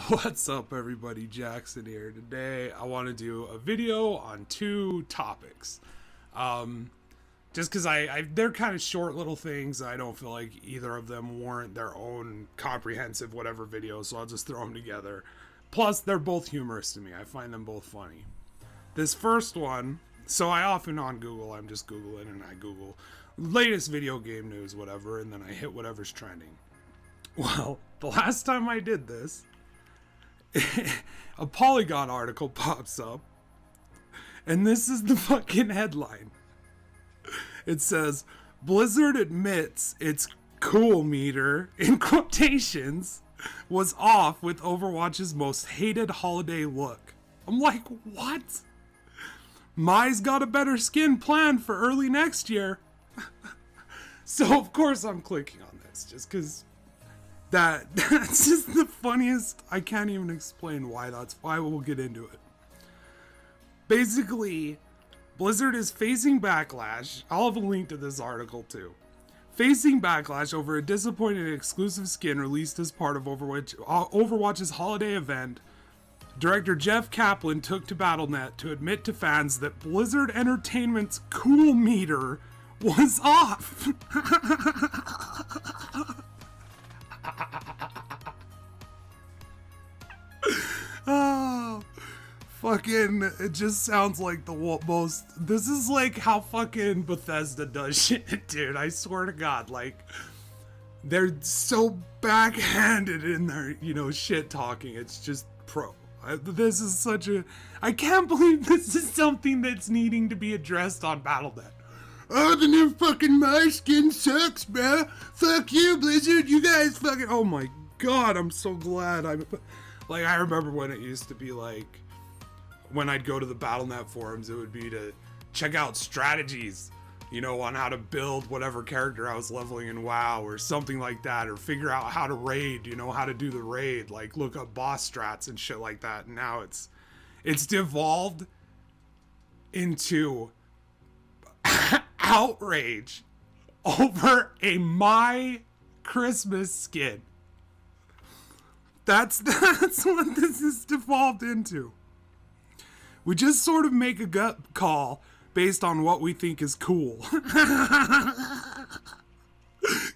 What's up, everybody? Jaxxsin here. Today, I want to do a video on two topics. Just because they're kind of short little things. I don't feel like either of them warrant their own comprehensive whatever video, so I'll just throw them together. Plus, they're both humorous to me. I find them both funny. This first one, so I often on Google, I'm just Googling and I Google latest video game news, whatever, and then I hit whatever's trending. Well, the last time I did this, a Polygon article pops up, and this is the fucking headline. It says, Blizzard admits its cool meter, in quotations, was off with Overwatch's most hated holiday look. I'm like, what? Mai's got a better skin planned for early next year. So, of course, I'm clicking on this, just because that's just the funniest. I can't even explain why. That's why. We'll get into it. Basically, Blizzard is facing backlash. I'll have a link to this article too. Facing backlash over a disappointing exclusive skin released as part of Overwatch's holiday event. Director Jeff Kaplan took to Battle.net to admit to fans that Blizzard Entertainment's cool meter was off. Oh, fucking, it just sounds like the most, this is like how fucking Bethesda does shit, dude. I swear to God, like, they're so backhanded in their, shit talking. It's just pro. This is such a, I can't believe this is something that's needing to be addressed on Battle.net. Oh, the new fucking my skin sucks, bruh. Fuck you, Blizzard. You guys fucking, oh my God, I'm so glad I remember when it used to be like, when I'd go to the Battle.net forums, it would be to check out strategies, on how to build whatever character I was leveling in WoW or something like that, or figure out how to raid, how to do the raid, like look up boss strats and shit like that. And now it's devolved into outrage over a My Christmas skin. That's what this is devolved into. We just sort of make a gut call based on what we think is cool.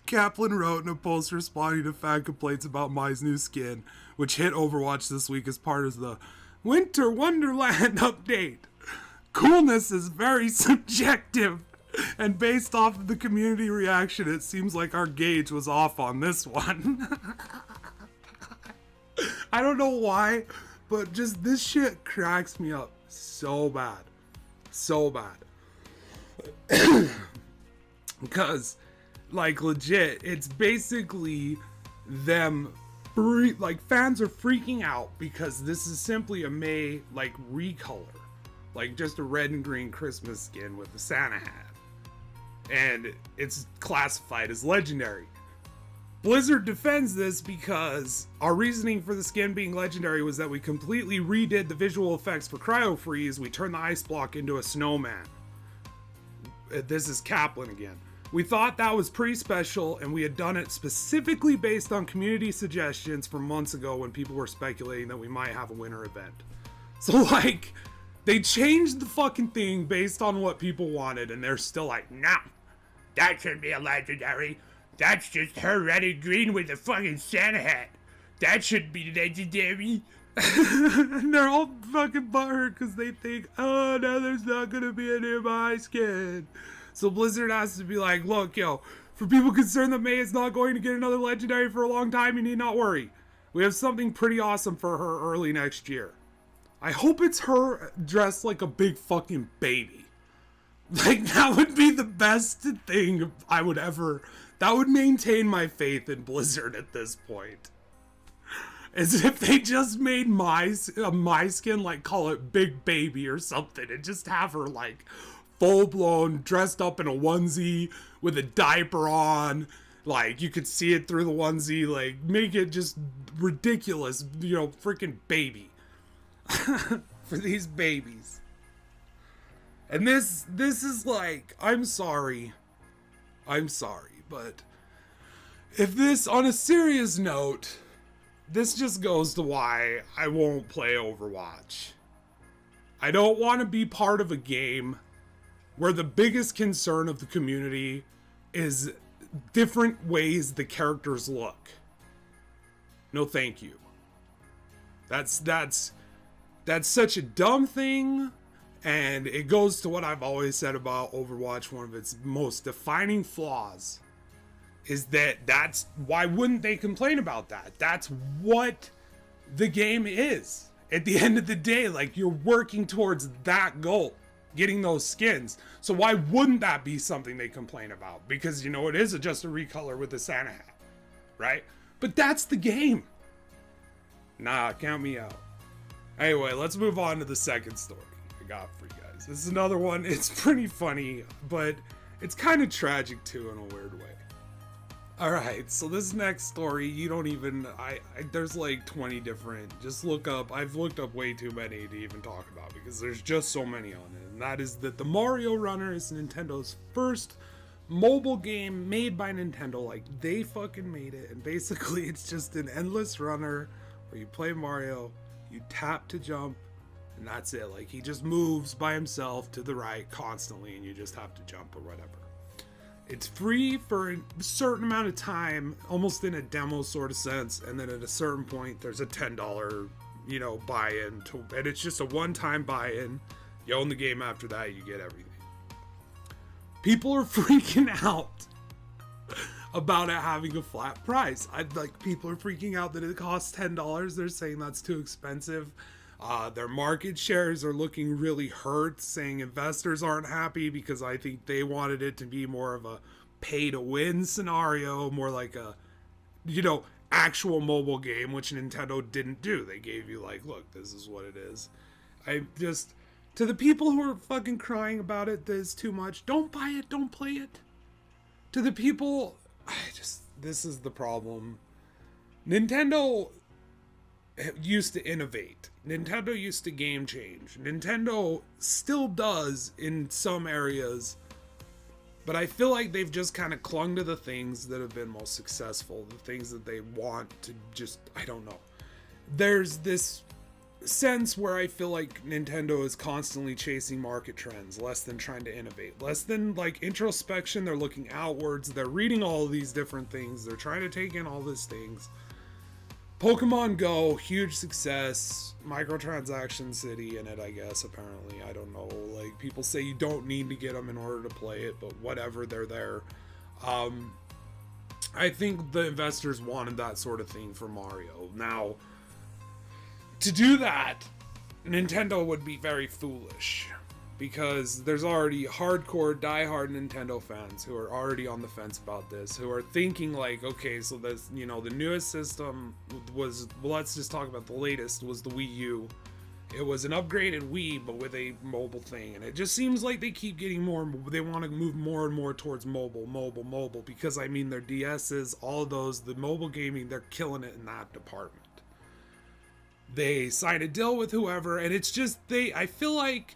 Kaplan wrote in a post responding to fan complaints about Mai's new skin, which hit Overwatch this week as part of the Winter Wonderland update. Coolness is very subjective, and based off of the community reaction, it seems like our gauge was off on this one. I don't know why, but just this shit cracks me up so bad. So bad. Because, like, legit, it's basically them, fans are freaking out because this is simply a May, recolor. Like, just a red and green Christmas skin with a Santa hat. And it's classified as legendary. Blizzard defends this because our reasoning for the skin being legendary was that we completely redid the visual effects for Cryo Freeze. We turned the ice block into a snowman. This is Kaplan again. We thought that was pretty special, and we had done it specifically based on community suggestions from months ago when people were speculating that we might have a winter event. So, they changed the fucking thing based on what people wanted, and they're still like, nah, that should be a legendary. That's just her red and green with a fucking Santa hat. That should be legendary. And they're all fucking butthurt because they think, oh, now there's not going to be a nearby skin. So Blizzard has to be like, look, for people concerned that May is not going to get another legendary for a long time, you need not worry. We have something pretty awesome for her early next year. I hope it's her dressed like a big fucking baby. That would be the best thing I would ever... That would maintain my faith in Blizzard at this point. As if they just made my skin, call it Big Baby or something, and just have her, full-blown, dressed up in a onesie, with a diaper on, you could see it through the onesie, make it just ridiculous, freaking baby. For these babies. And this is I'm sorry, but if this, on a serious note, this just goes to why I won't play Overwatch. I don't want to be part of a game where the biggest concern of the community is different ways the characters look. No, thank you. That's such a dumb thing, and it goes to what I've always said about Overwatch. One of its most defining flaws is that's why wouldn't they complain about that? That's what the game is. At the end of the day, like, you're working towards that goal, getting those skins. So why wouldn't that be something they complain about? Because, you know, it is just a recolor with a Santa hat, right? But that's the game. Nah, count me out. Anyway, let's move on to the second story I got for you guys. This is another one. It's pretty funny, but it's kind of tragic too in a weird way. Alright, so this next story, you don't even, there's like 20 different, just look up, I've looked up way too many to even talk about because there's just so many on it. And that is that the Mario Runner is Nintendo's first mobile game made by Nintendo. Like, they fucking made it, and basically it's just an endless runner where you play Mario, you tap to jump, and that's it. Like, he just moves by himself to the right constantly, and you just have to jump or whatever. It's free for a certain amount of time, almost in a demo sort of sense, and then at a certain point, there's a $10, you know, buy-in, and it's just a one-time buy-in. You own the game after that, you get everything. People are freaking out about it having a flat price. People are freaking out that it costs $10. They're saying that's too expensive. Their market shares are looking really hurt, saying investors aren't happy because I think they wanted it to be more of a pay to win scenario, more like a, you know, actual mobile game, which Nintendo didn't do. They gave you like, look, this is what it is. To the people who are fucking crying about it, there's too much, don't buy it, don't play it. To the people, this is the problem. Nintendo used to innovate. Nintendo used to game change. Nintendo still does in some areas, but I feel like they've just kind of clung to the things that have been most successful, the things that they want to just, I don't know. There's this sense where I feel like Nintendo is constantly chasing market trends, less than trying to innovate, less than like introspection. They're looking outwards, they're reading all of these different things, they're trying to take in all these things. Pokemon Go, huge success, microtransaction city in it, I guess, apparently, I don't know, like, people say you don't need to get them in order to play it, but whatever, they're there. I think the investors wanted that sort of thing for Mario. Now, to do that, Nintendo would be very foolish, because there's already hardcore, diehard Nintendo fans who are already on the fence about this, who are thinking like, okay, so there's, you know, the newest system was, well, let's just talk about the latest, was the Wii U. It was an upgraded Wii, but with a mobile thing, and it just seems like they keep getting more, they want to move more and more towards mobile, because, I mean, their DSs, all of those, the mobile gaming, they're killing it in that department. They sign a deal with whoever, and it's just, I feel like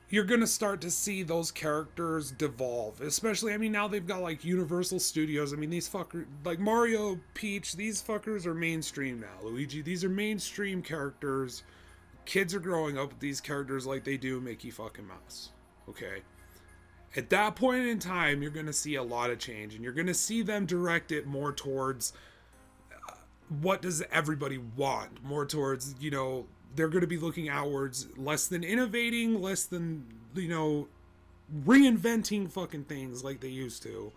you're gonna start to see those characters devolve, especially, I mean, now they've got like Universal Studios. I mean, these fuckers, like Mario, Peach, these fuckers are mainstream now. Luigi, these are mainstream characters. Kids are growing up with these characters like they do Mickey fucking Mouse. Okay? At that point in time, you're gonna see a lot of change, and you're gonna see them direct it more towards what does everybody want, more towards, you know, they're going to be looking outwards, less than innovating, less than, you know, reinventing fucking things like they used to.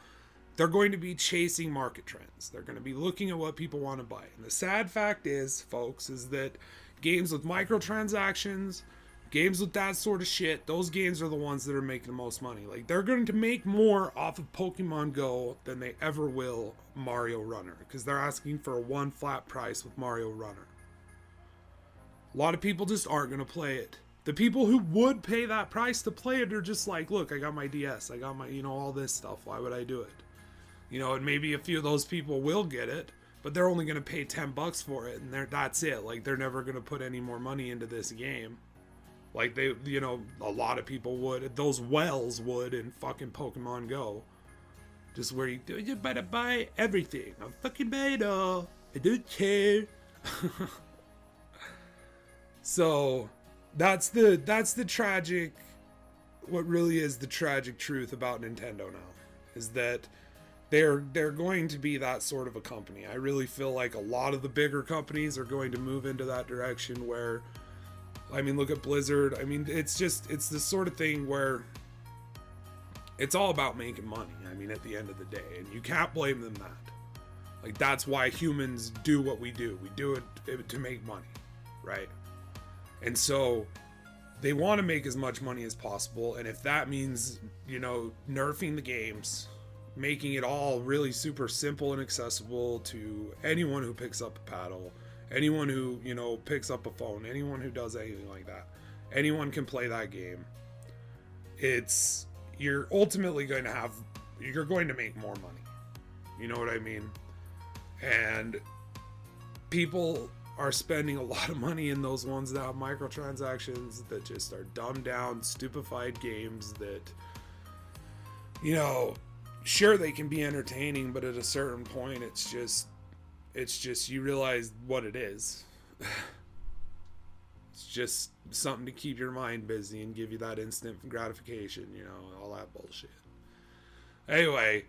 They're going to be chasing market trends. They're going to be looking at what people want to buy. And the sad fact is, folks, is that games with microtransactions, games with that sort of shit, those games are the ones that are making the most money. Like, they're going to make more off of Pokemon Go than they ever will Mario Runner, because they're asking for a one flat price with Mario Runner. A lot of people just aren't going to play it. The people who would pay that price to play it are just like, look, I got my DS, I got my, you know, all this stuff. Why would I do it? You know, and maybe a few of those people will get it, but they're only going to pay $10 for it, and that's it. Like, they're never going to put any more money into this game. Like, they, you know, a lot of people would. Those whales would in fucking Pokemon Go. Just where you better buy everything. I'm fucking buy it all. I don't care. So that's the tragic, what really is the tragic truth about Nintendo now, is that they're going to be that sort of a company. I really feel like a lot of the bigger companies are going to move into that direction where, I mean, look at Blizzard. I mean, it's this sort of thing where it's all about making money. I mean, at the end of the day, and you can't blame them that. Like, that's why humans do what we do. We do it to make money, right? And so they want to make as much money as possible. And if that means, you know, nerfing the games, making it all really super simple and accessible to anyone who picks up a paddle, anyone who, you know, picks up a phone, anyone who does anything like that, anyone can play that game. You're ultimately going to make more money. You know what I mean? And people are spending a lot of money in those ones that have microtransactions, that just are dumbed down, stupefied games that, you know, sure, they can be entertaining, but at a certain point, it's just you realize what it is. It's just something to keep your mind busy and give you that instant gratification, you know, all that bullshit. Anyway,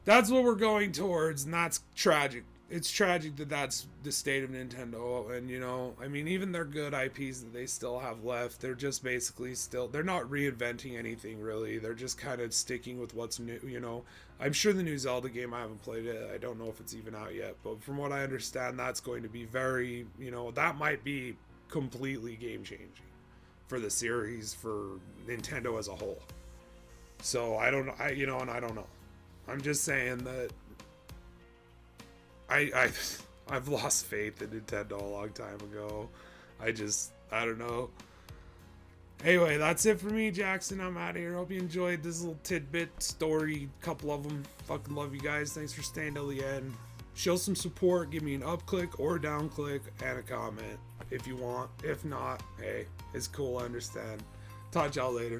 that's what we're going towards, and that's tragic. It's tragic that that's the state of Nintendo. And, you know, I mean, even their good IPs that they still have left, they're just basically they're not reinventing anything really. They're just kind of sticking with what's new, you know. I'm sure the new Zelda game, I haven't played it. I don't know if it's even out yet. But from what I understand, that's going to be very, you know, that might be completely game changing for the series, for Nintendo as a whole. So I don't know. I'm just saying that I've lost faith in Nintendo a long time ago. I don't know. Anyway, that's it for me, Jaxxsin. I'm out of here. Hope you enjoyed this little tidbit story, couple of them. Fucking love you guys. Thanks for staying till the end. Show some support. Give me an up click or down click and a comment if you want. If not, hey, it's cool. I understand. Talk to y'all later.